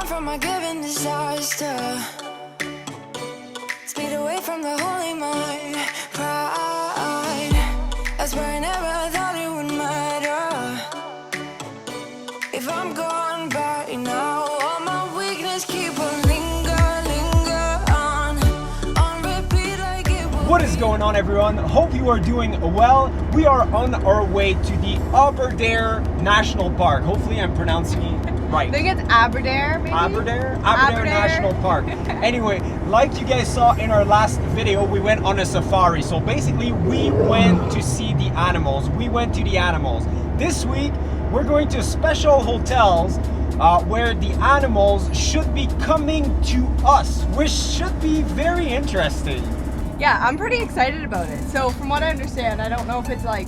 from a given disaster. Speed away from the holy mind. Pride, that's where I never thought it would matter. If I'm gone by now, all my weakness keep on linger on repeat like it will. What is going on, everyone? Hope you are doing well. We are on our way to the Aberdare National Park. Hopefully I'm pronouncing it right. I think it's Aberdare, maybe? Aberdare Aberdare. National Park. Anyway, like you guys saw in our last video, we went on a safari. So basically we went to see the animals. We went to the animals. This week, we're going to special hotels where the animals should be coming to us, which should be very interesting. Yeah, I'm pretty excited about it. So from what I understand, I don't know if it's like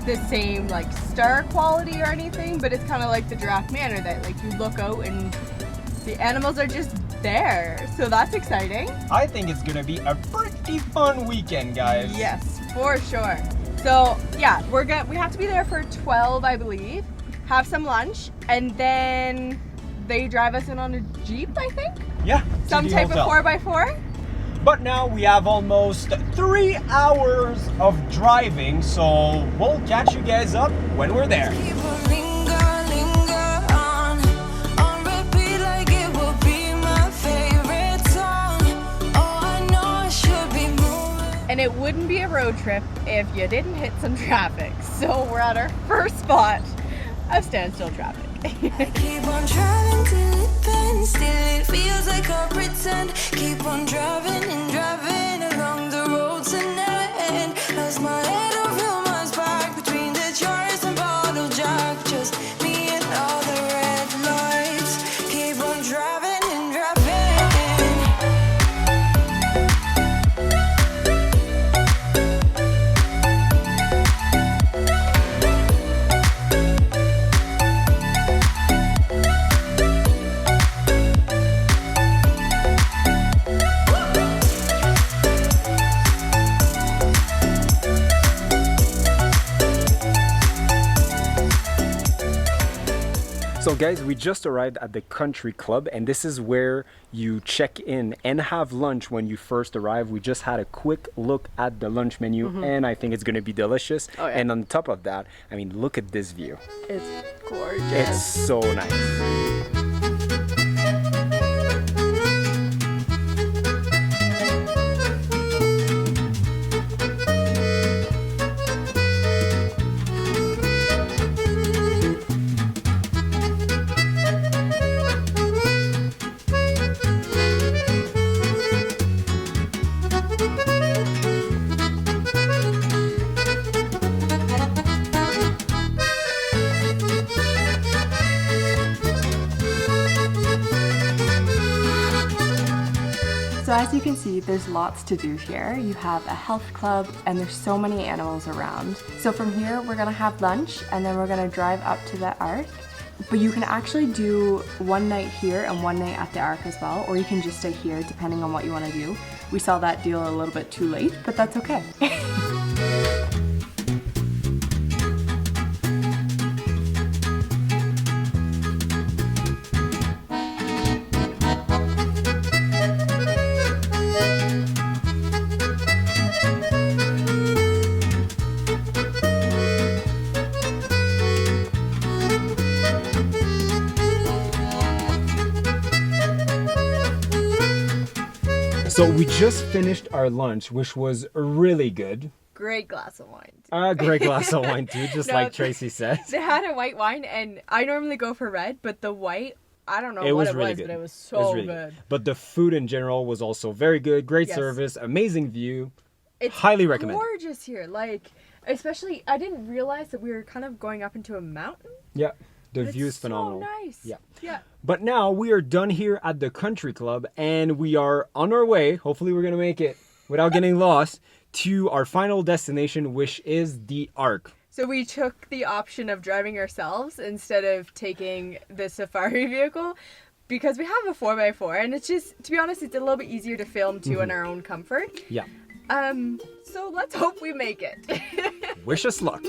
the same like star quality or anything, but it's kind of like the Giraffe Manor that like you look out and the animals are just there. So that's exciting. I think it's gonna be a pretty fun weekend, guys. Yes, for sure. So yeah, we have to be there for 12, I believe. Have some lunch, and then they drive us in on a Jeep, I think. Yeah. Some to the type hotel. of 4x4. But now we have almost 3 hours of driving, so we'll catch you guys up when we're there. Keep on linger on repeat like it will be my favorite song. Oh, I know I should be moving. And it wouldn't be a road trip if you didn't hit some traffic. So we're at our first spot of standstill traffic. Keep on driving till it bends, still it feels like I pretend. Keep on driving and driving along the road to end. Lost my head over my back between the jars and bottle jack. Just me and all the red lights. Keep on driving and driving. So guys, we just arrived at the Country Club, and this is where you check in and have lunch when you first arrive. We just had a quick look at the lunch menu, and I think it's gonna be delicious. Oh, yeah. And on top of that, I mean, look at this view. It's gorgeous. It's so nice. So as you can see, there's lots to do here. You have a health club and there's so many animals around. So from here, we're gonna have lunch and then we're gonna drive up to the Ark. But you can actually do one night here and one night at the Ark as well, or you can just stay here depending on what you wanna do. We saw that deal a little bit too late, but that's okay. So we just finished our lunch, which was really good. Great glass of wine. A great glass of wine too, just No, like Tracy said. They had a white wine, and I normally go for red, but the white, I don't know It what was it really was, good. but it was It was so really good. But the food in general was also very good. Great Yes. service, amazing view. It's Highly recommend. gorgeous here. Like, especially, I didn't realize that we were kind of going up into a mountain. Yeah, the It's view is phenomenal. So nice. Yeah. Yeah. But now we are done here at the Country Club, and we are on our way. Hopefully we're gonna make it without getting lost to our final destination, which is the Ark. So we took the option of driving ourselves instead of taking the safari vehicle because we have a 4x4 and it's just, to be honest, it's a little bit easier to film too in our own comfort. Yeah. So let's hope we make it. Wish us luck.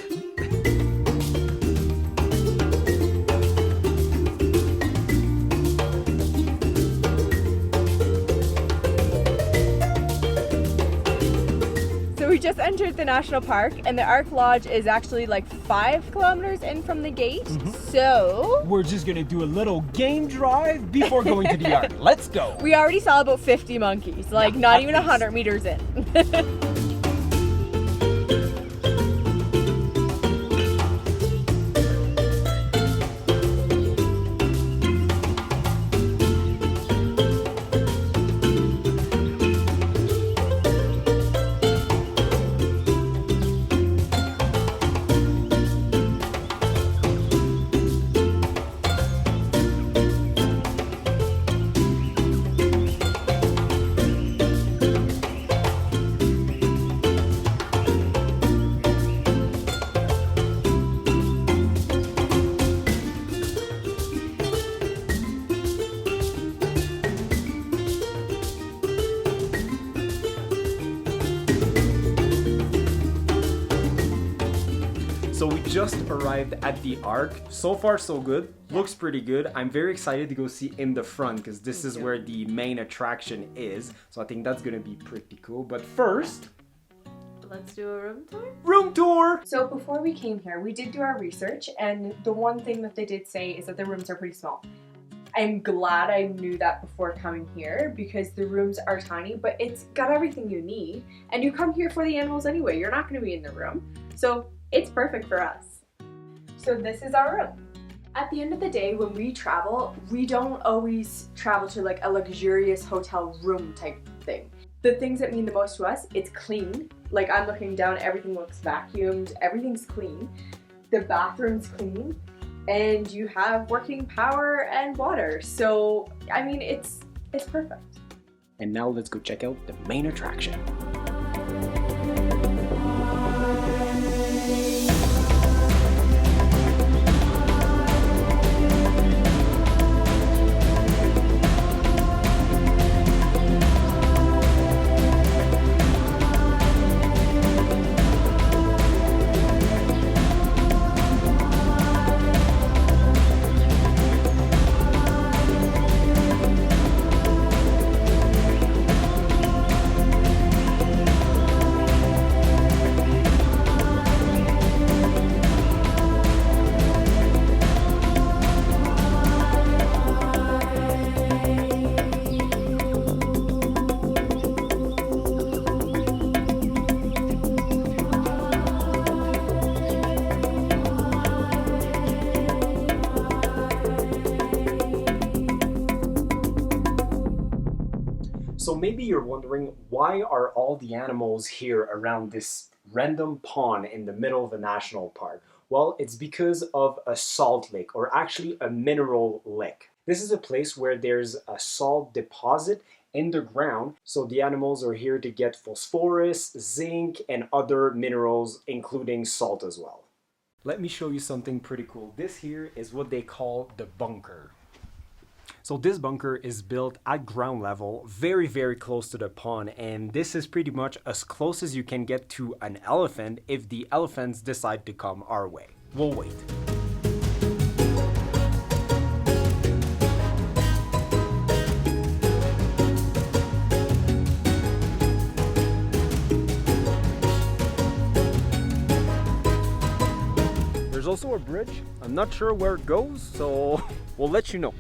just entered the national park, and the Ark Lodge is actually like 5 kilometers in from the gate. So We're just gonna do a little game drive before going to the Ark. Let's go. we already saw about 50 monkeys, like Yeah, not at even least. 100 meters in. So we just arrived at the Ark. So far so good. Looks pretty good. I'm very excited to go see in the front because this is where the main attraction is. So I think that's gonna be pretty cool. But first, Let's do a room tour. room tour! So before we came here, we did do our research, and the one thing that they did say is that the rooms are pretty small. I'm glad I knew that before coming here because the rooms are tiny, but it's got everything you need. And you come here for the animals anyway. You're not going to be in the room. So it's perfect for us. So this is our room. At the end of the day, when we travel, we don't always travel to like a luxurious hotel room type thing. The things that mean the most to us, it's clean. Like I'm looking down, everything looks vacuumed, everything's clean. The bathroom's clean, and you have working power and water. So, I mean, it's perfect. And now let's go check out the main attraction. So maybe you're wondering, why are all the animals here around this random pond in the middle of a national park? Well, it's because of a salt lake, or actually a mineral lake. This is a place where there's a salt deposit in the ground, so the animals are here to get phosphorus, zinc, and other minerals, including salt as well. Let me show you something pretty cool. This here is what they call the bunker. So this bunker is built at ground level, very, very close to the pond, and this is pretty much as close as you can get to an elephant if the elephants decide to come our way. We'll wait. There's also a bridge. I'm not sure where it goes, so we'll let you know.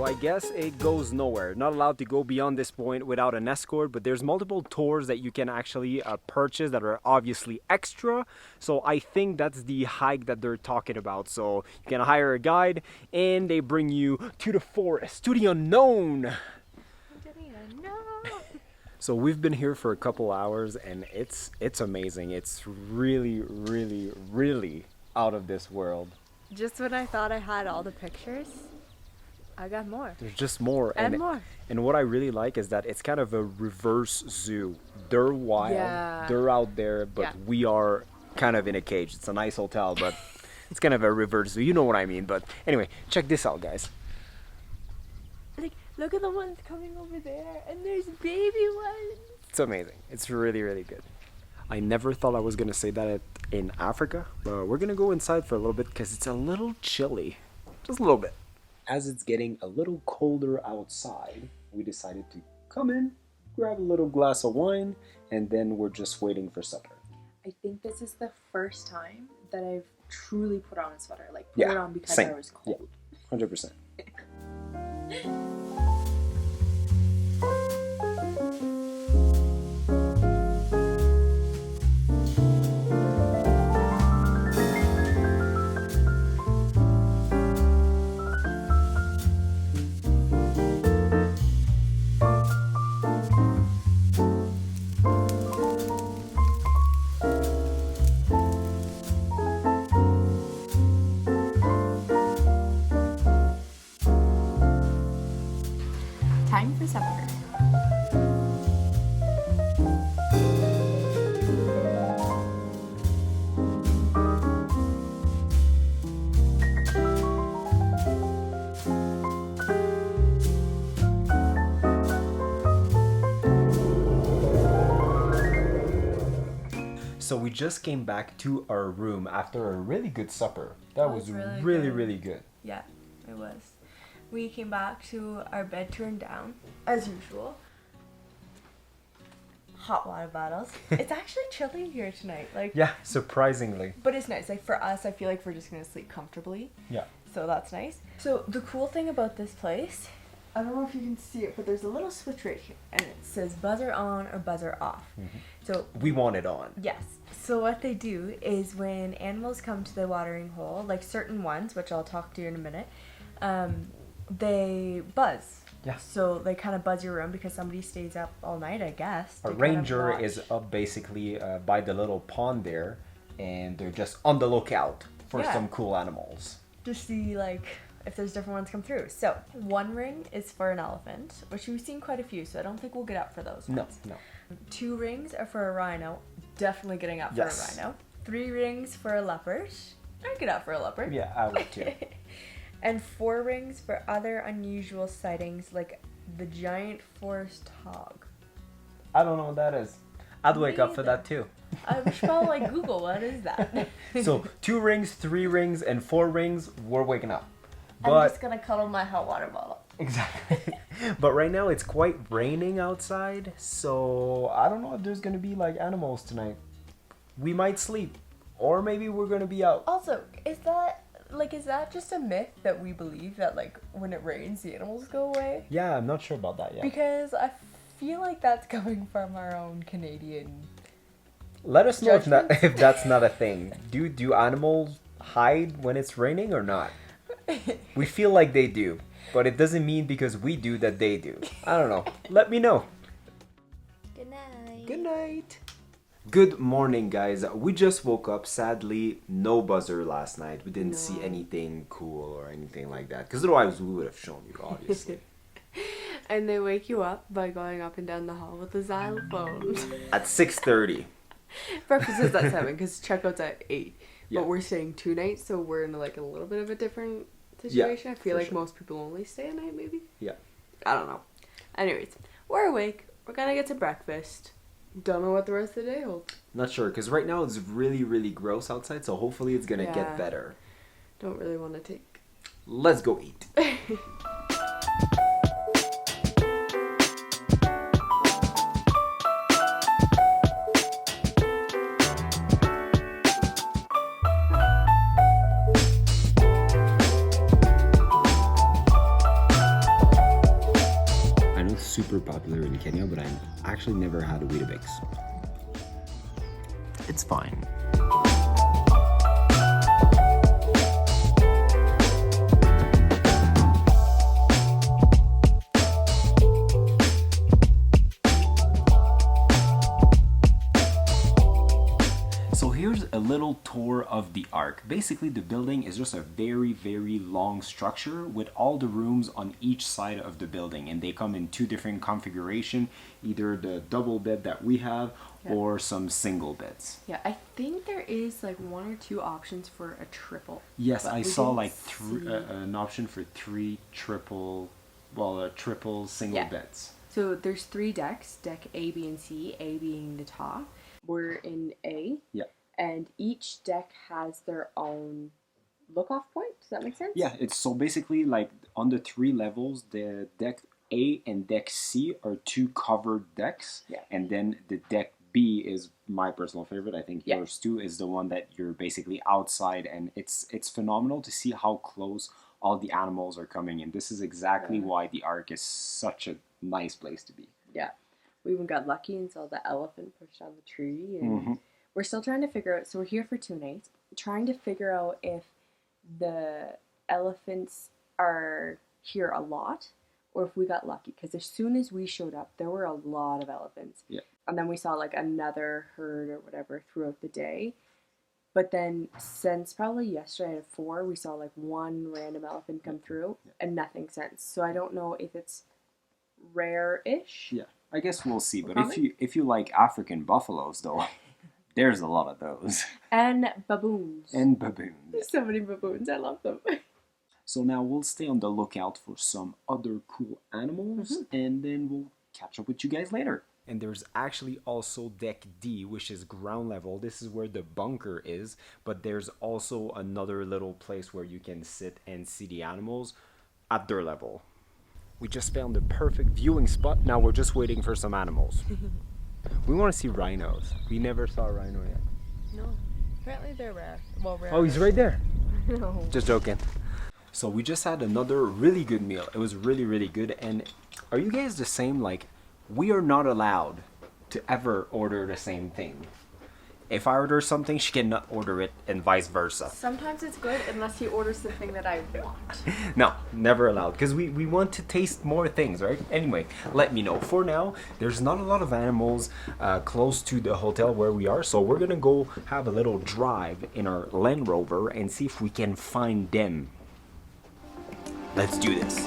I guess it goes nowhere. Not allowed to go beyond this point without an escort, but there's multiple tours that you can actually purchase that are obviously extra. So I think that's the hike that they're talking about. So you can hire a guide and they bring you to the forest, to the unknown. So we've been here for a couple hours and it's amazing. It's really, really, really out of this world. Just when I thought I had all the pictures, I got more. There's just more. And more. And what I really like is that it's kind of a reverse zoo. They're wild, Yeah. they're out there, but Yeah. we are kind of in a cage. It's a nice hotel, but it's kind of a reverse zoo. You know what I mean. But anyway, check this out, guys. Like, look at the ones coming over there, and there's baby ones. It's amazing. It's really, really good. I never thought I was going to say that in Africa, but we're going to go inside for a little bit because it's a little chilly. Just a little bit. As it's getting a little colder outside, we decided to come in, grab a little glass of wine, and then we're just waiting for supper. I think this is the first time that I've truly put on a sweater. Like, put Yeah, it on because same. I was cold. 100%. Time for supper. So we just came back to our room after a really good supper. That was really really, good. really good. Yeah, it was. We came back to our bed turned down, as usual. Hot water bottles. It's actually chilly here tonight. Like, Yeah, surprisingly. but it's nice. Like, for us, I feel like we're just gonna sleep comfortably. Yeah. So that's nice. So the cool thing about this place, I don't know if you can see it, but there's a little switch right here, and it says buzzer on or buzzer off. So We want it on. yes. So what they do is when animals come to the watering hole, like certain ones, which I'll talk to you in a minute, they buzz. Yeah. So they kind of buzz your room because somebody stays up all night, I guess. A to kind of ranger watch. is up basically by the little pond there, and they're just on the lookout for Yeah. some cool animals. to see like if there's different ones come through. So one ring is for an elephant, which we've seen quite a few, so I don't think we'll get up for those No, ones. no. 2 rings are for a rhino, definitely getting up Yes. for a rhino. 3 rings for a leopard, I'd get up for a leopard. Yeah, I would too. And 4 rings for other unusual sightings like the giant forest hog. I don't know what that is. I'd wake up for that too. I should probably like Google what is that. So 2 rings, 3 rings, and 4 rings, we're waking up. I'm But just gonna cuddle my hot water bottle. exactly. But right now it's quite raining outside, so I don't know if there's gonna be like animals tonight. We might sleep, or maybe we're gonna be out. Also, is that just a myth that we believe that like when it rains the animals go away? Yeah, I'm not sure about that yet. Because I feel like that's coming from our own Canadian. Let us know if that's not a thing. Do animals hide when it's raining or not? We feel like they do, but it doesn't mean because we do that they do. I don't know. Let me know. Good night. Good night. Good morning, guys. We just woke up. Sadly, no buzzer last night. We didn't see anything cool or anything like that. Because otherwise, we would have shown you, obviously. And they wake you up by going up and down the hall with the xylophone. At 6:30. Breakfast is at 7 because checkout's at 8. Yeah. But we're staying 2 nights, so we're in like a little bit of a different situation. I feel for like sure. most people only stay a night, maybe. Yeah. I don't know. Anyways, we're awake. We're gonna get some breakfast. Don't know what the rest of the day holds. Not sure, because right now it's really, really gross outside, so hopefully it's gonna Yeah. get better. Don't really want to take. Let's go eat. I know it's super popular in Kenya, but I've actually never had a Weetabix. It's fine. tour of the Ark. Basically, the building is just a very, very long structure with all the rooms on each side of the building, and they come in two different configuration, either the double bed that we have or some single beds. Yeah, I think there is like 1 or 2 options for a triple. Yes, but I we saw didn't like see- an option for triple single beds. So there's 3 decks, deck A, B, and C, A being the top. We're in A. Yeah. And each deck has their own look-off point. Does that make sense? Yeah, it's so basically like on the 3 levels, the deck A and deck C are 2 covered decks. Yeah. And then the deck B is my personal favorite. I think Yeah. yours too is the one that you're basically outside, and it's phenomenal to see how close all the animals are coming in. This is exactly why the Ark is such a nice place to be. Yeah. We even got lucky and saw the elephant pushed on the tree. And Mhm. we're still trying to figure out, so we're here for 2 nights, trying to figure out if the elephants are here a lot or if we got lucky. Because as soon as we showed up, there were a lot of elephants. Yeah. And then we saw like another herd or whatever throughout the day. But then since probably yesterday at 4, we saw like 1 random elephant come through and nothing since. So I don't know if it's rare-ish. Yeah, I guess we'll see. But Common? if you like African buffaloes, though, there's a lot of those. And baboons. And baboons. There's so many baboons. I love them. So now we'll stay on the lookout for some other cool animals, and then we'll catch up with you guys later. And there's actually also deck D, which is ground level. This is where the bunker is, but there's also another little place where you can sit and see the animals at their level. We just found the perfect viewing spot. Now we're just waiting for some animals. We want to see rhinos. We never saw a rhino yet. No. Apparently they're rare. Well, rare. Oh, he's right there. No. Just joking. So we just had another really good meal. It was really, really good. And are you guys the same? Like, we are not allowed to ever order the same thing. If I order something, she cannot order it, and vice versa. Sometimes it's good unless he orders the thing that I want. No, never allowed. Because we want to taste more things, right? Anyway, let me know. For now, there's not a lot of animals close to the hotel where we are. So we're going to go have a little drive in our Land Rover and see if we can find them. Let's do this.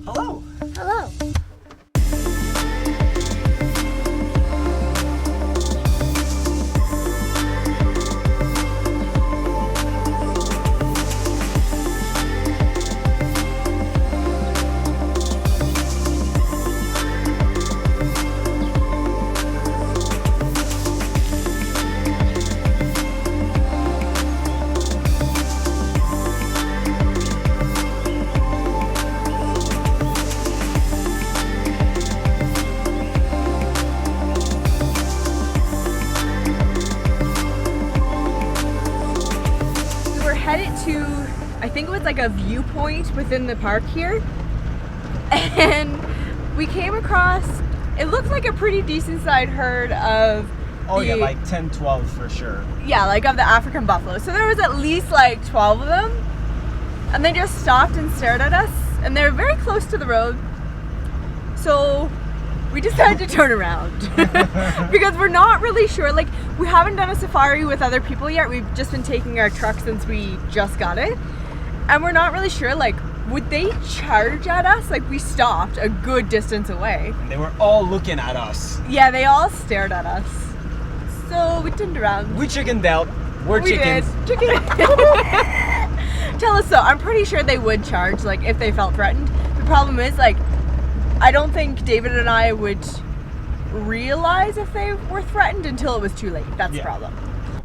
Hello. Hello. Headed to, I think it was like a viewpoint within the park here, and we came across, it looked like a pretty decent sized herd of Oh the, yeah, like 10, 12 for sure. yeah, like of the African buffalo. So there was at least like 12 of them, and they just stopped and stared at us, and they were very close to the road. So we decided to turn around because we're not really sure. Like, we haven't done a safari with other people yet. We've just been taking our truck since we just got it, and we're not really sure, like, would they charge at us? Like, we stopped a good distance away. And they were all looking at us. Yeah, they all stared at us. So we turned around. We chickened out. We're We chickens. did. Chicken. Tell us so. I'm pretty sure they would charge, like, if they felt threatened. The problem is, like, I don't think David and I would realize if they were threatened until it was too late. That's the problem.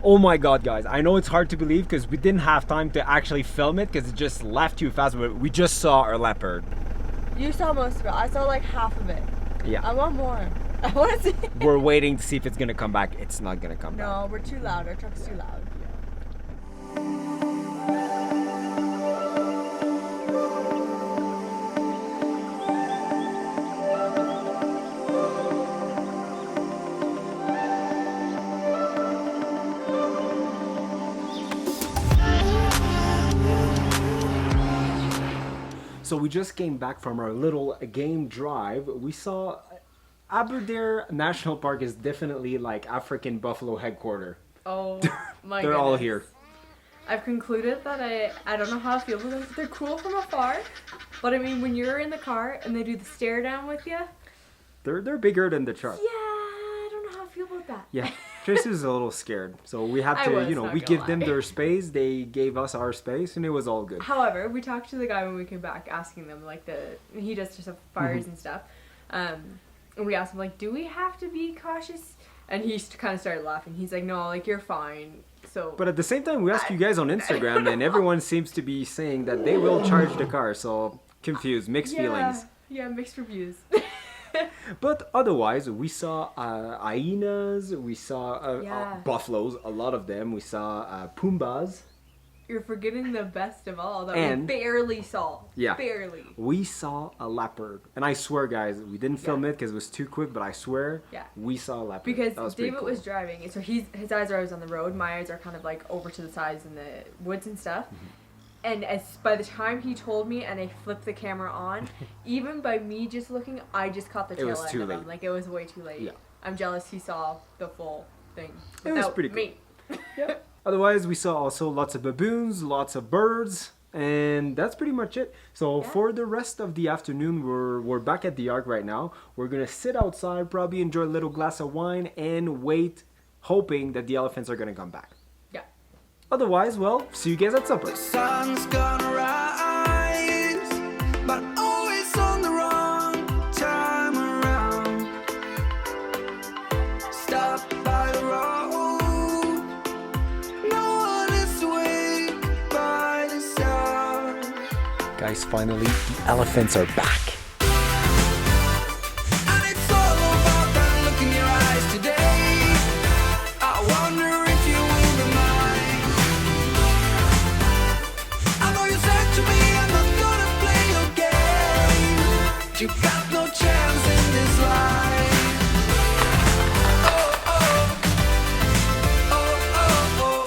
Oh my god, guys. I know it's hard to believe because we didn't have time to actually film it because it just left too fast, but we just saw our leopard. You saw most of it. I saw like half of it. Yeah. I want more. I want to see. We're waiting to see if it's gonna come back. It's not gonna come back. No, we're too loud. Our truck's too loud. So we just came back from our little game drive. We saw Aberdare National Park is definitely like African buffalo headquarters. Oh my They're all here. I've concluded that I don't know how I feel about them. They're cool from afar, but I mean when you're in the car and they do the stare down with you. They're bigger than the truck. Yeah, I don't know how I feel about that. Yeah, Tracy's a little scared, so we had I to, was, you know, not we gonna give them lie. their space, they gave us our space, and it was all good. However, we talked to the guy when we came back, asking them like he does safaris and stuff, and we asked him like, do we have to be cautious? And he kind of started laughing. He's like, no, like you're fine. So. But at the same time, we asked you guys on Instagram, and everyone seems to be saying that they will charge the car. So confused, mixed feelings. Yeah, mixed reviews. But otherwise, we saw hyenas, we saw Yeah. buffaloes, a lot of them. We saw pumbas. You're forgetting the best of all that And- we barely saw. Yeah. Barely. We saw a leopard, and I swear, guys, we didn't film it because it was too quick. But I swear, Yeah. we saw a leopard. Because That was pretty David cool. was driving, and so his eyes are always on the road. My eyes are kind of like over to the sides in the woods and stuff. And by the time he told me and I flipped the camera on, even by me just looking, I just caught the tail was end too of him. late. Like it was way too late. Yeah. I'm jealous he saw the full thing. It was without pretty cool. me. Otherwise, we saw also lots of baboons, lots of birds, and that's pretty much it. So for the rest of the afternoon, we're back at the Ark right now. We're gonna sit outside, probably enjoy a little glass of wine, and wait, hoping that the elephants are gonna come back. Yeah. Otherwise, well, see you guys at supper. Sun's gonna rise, but always on the wrong time around. Stop by the road, no one is awake by the sound. Guys, finally, the elephants are back. And it's all about that look in your eyes today. I wonder if you will be mine. I know you said to me I'm not gonna play your game. You got no chance in this life. Oh, oh. Oh, oh, oh.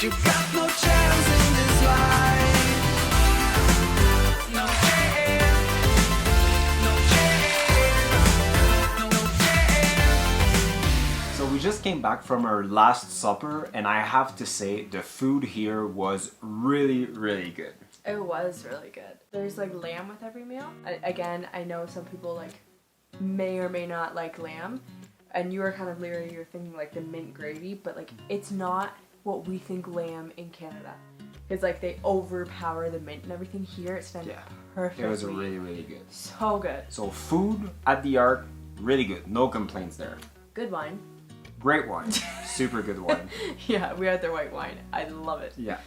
You got no chance in this life. No chance. No chance. No chance. So we just came back from our last supper, and I have to say the food here was really, really good. It was really good. There's like lamb with every meal. Again, I know some people like may or may not like lamb, and you were kind of leery. You're thinking like the mint gravy, but like it's not what we think lamb in Canada. It's like they overpower the mint and everything. Here it's done Yeah, perfectly. it was really, really good. So good. So food at the Ark, really good. No complaints there. Good wine. Great wine. Super good wine. Yeah, we had their white wine. I love it. Yeah.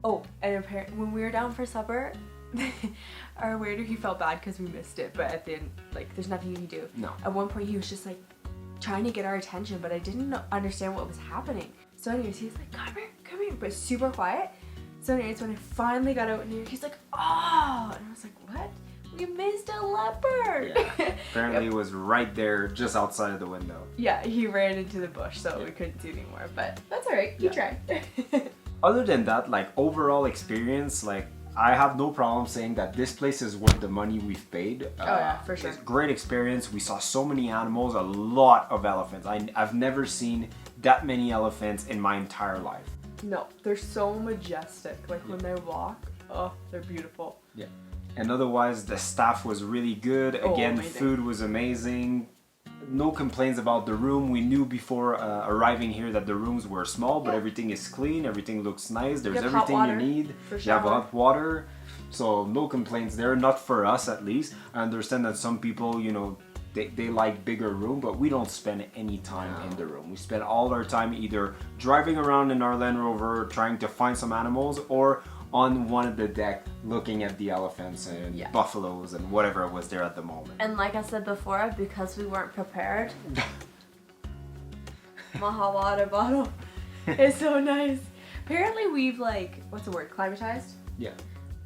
Oh, and apparently when we were down for supper, our waiter, he felt bad because we missed it, but at the end, like, there's nothing you can do. No. At one point, he was just like trying to get our attention, but I didn't understand what was happening. So anyways, he's like, come here, but super quiet. So anyways, when I finally got out in here, he's like, oh, and I was like, what? We missed a leopard. Yeah. Apparently it was right there, just outside of the window. Yeah, he ran into the bush, so we couldn't see anymore, but that's all right. You tried. Other than that, like overall experience, like I have no problem saying that this place is worth the money we've paid. Oh yeah, for sure. It's a great experience. We saw so many animals, a lot of elephants. I've never seen that many elephants in my entire life. No, they're so majestic. Like when they walk, oh, they're beautiful. Yeah. And otherwise, the staff was really good. Oh, Again, the amazing. food was amazing. No complaints about the room. We knew before arriving here that the rooms were small, but everything is clean. Everything looks nice. There's You have hot everything you water need. for You have shower. hot water. So no complaints there. Not for us, at least. I understand that some people, you know, they like bigger room, but we don't spend any time in the room. We spend all our time either driving around in our Land Rover, trying to find some animals, or on one of the deck looking at the elephants and Yeah. buffaloes and whatever was there at the moment. And like I said before, because we weren't prepared, my hot water bottle is so nice. Apparently we've like, what's the word, climatized Yeah.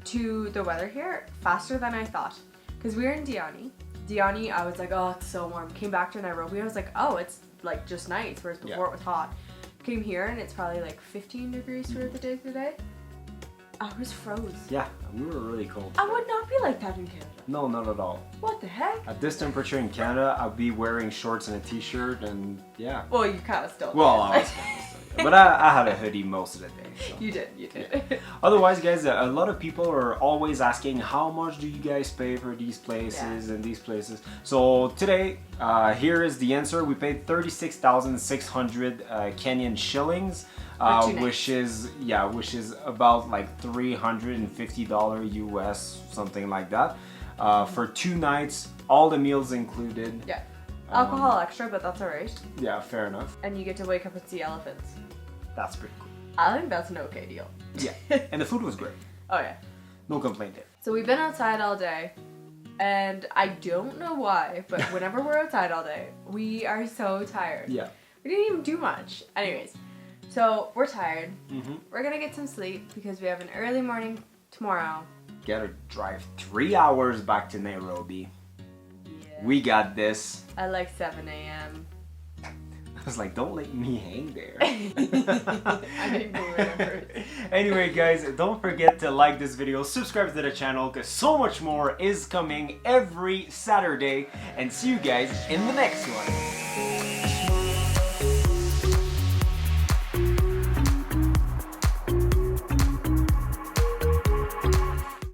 to the weather here faster than I thought. Because we were in Diani. Diani, I was like, oh, it's so warm. Came back to Nairobi, I was like, oh, it's like just nice, whereas before Yeah. it was hot. Came here and it's probably like 15 degrees throughout the day today. I was froze. Yeah, we were really cold. I would not be like that in Canada. No, not at all. What the heck? At this temperature in Canada, I'd be wearing shorts and a t-shirt and yeah. Well, you kind of still did. Well, I was kind of still, but I had a hoodie most of the day. So. You did. Otherwise, guys, a lot of people are always asking how much do you guys pay for these places and these places. So today, here is the answer. We paid 36,600 Kenyan shillings, which is about like $350 US, something like that, for 2 nights, all the meals included. Yeah. Alcohol extra, but that's alright. Yeah, fair enough. And you get to wake up and see elephants. That's pretty cool. I think that's an okay deal. Yeah, and the food was great. Oh yeah. No complaint there. So we've been outside all day, and I don't know why, but whenever we're outside all day, we are so tired. Yeah. We didn't even do much. Anyways, so we're tired. We're gonna get some sleep because we have an early morning tomorrow. Gotta drive 3 hours back to Nairobi. Yeah. We got this. At like 7 a.m. I was like, don't let me hang there. I didn't remember. Anyway, guys, don't forget to like this video, subscribe to the channel, because so much more is coming every Saturday. And see you guys in the next one.